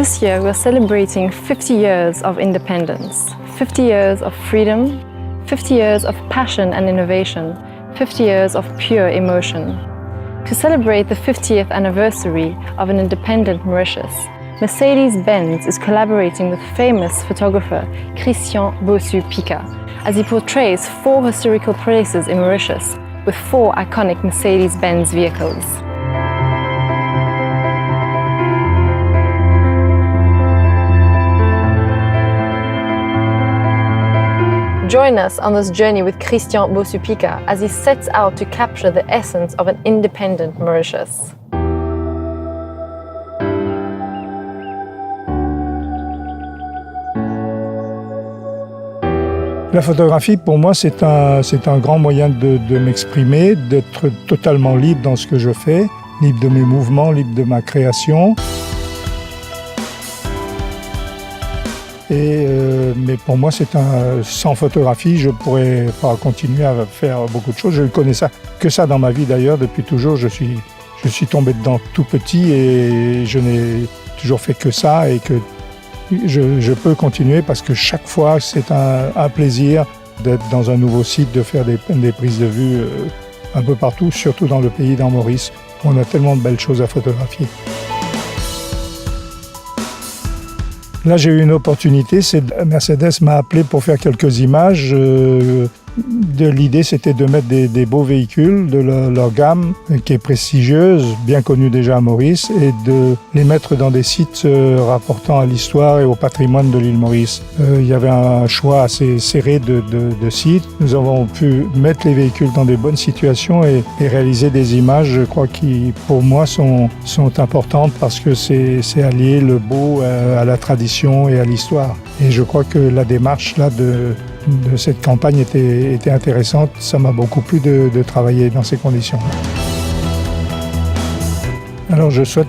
This year we're celebrating 50 years of independence, 50 years of freedom, 50 years of passion and innovation, 50 years of pure emotion. To celebrate the 50th anniversary of an independent Mauritius, Mercedes-Benz is collaborating with famous photographer Christian Bossu-Pica as he portrays 4 historical places in Mauritius with 4 iconic Mercedes-Benz vehicles. Join us on this journey with Christian Bossu-Pica as he sets out to capture the essence of an independent Mauritius. La photographie, pour moi, c'est un grand moyen de m'exprimer, d'être totalement libre dans ce que je fais, libre de mes mouvements, libre de ma création. Mais pour moi, sans photographie, je ne pourrais pas continuer à faire beaucoup de choses. Je ne connais que ça dans ma vie d'ailleurs, depuis toujours. Je suis tombé dedans tout petit et je n'ai toujours fait que ça et que je peux continuer parce que chaque fois, c'est un plaisir d'être dans un nouveau site, de faire des prises de vue un peu partout, surtout dans le pays, dans Maurice. On a tellement de belles choses à photographier. Là, j'ai eu une opportunité, Mercedes m'a appelé pour faire quelques images. L'idée, c'était de mettre des beaux véhicules de leur gamme, qui est prestigieuse, bien connue déjà à Maurice, et de les mettre dans des sites rapportant à l'histoire et au patrimoine de l'île Maurice. Il y avait un choix assez serré de sites. Nous avons pu mettre les véhicules dans des bonnes situations et réaliser des images, je crois, qui, pour moi, sont importantes parce que c'est allier le beau à la tradition et à l'histoire. Et je crois que la démarche là de cette campagne était intéressante. Ça m'a beaucoup plu de travailler dans ces conditions. Alors je souhaite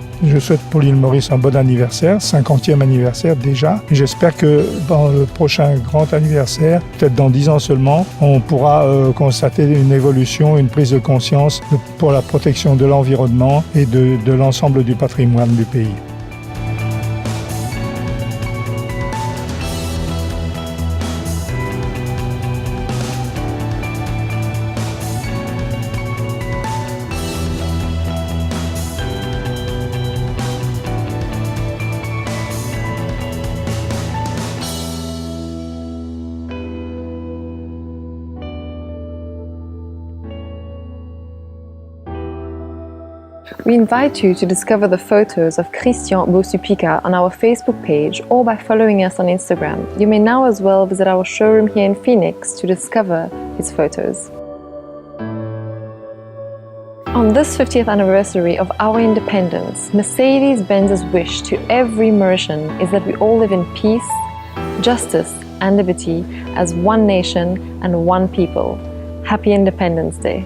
pour l'île Maurice un bon anniversaire, 50e anniversaire déjà. J'espère que dans le prochain grand anniversaire, peut-être dans 10 ans seulement, on pourra constater une évolution, une prise de conscience pour la protection de l'environnement et de l'ensemble du patrimoine du pays. We invite you to discover the photos of Christian Bossu-Pica on our Facebook page or by following us on Instagram. You may now as well visit our showroom here in Phoenix to discover his photos. On this 50th anniversary of our independence, Mercedes-Benz's wish to every Mauritian is that we all live in peace, justice and liberty as one nation and one people. Happy Independence Day.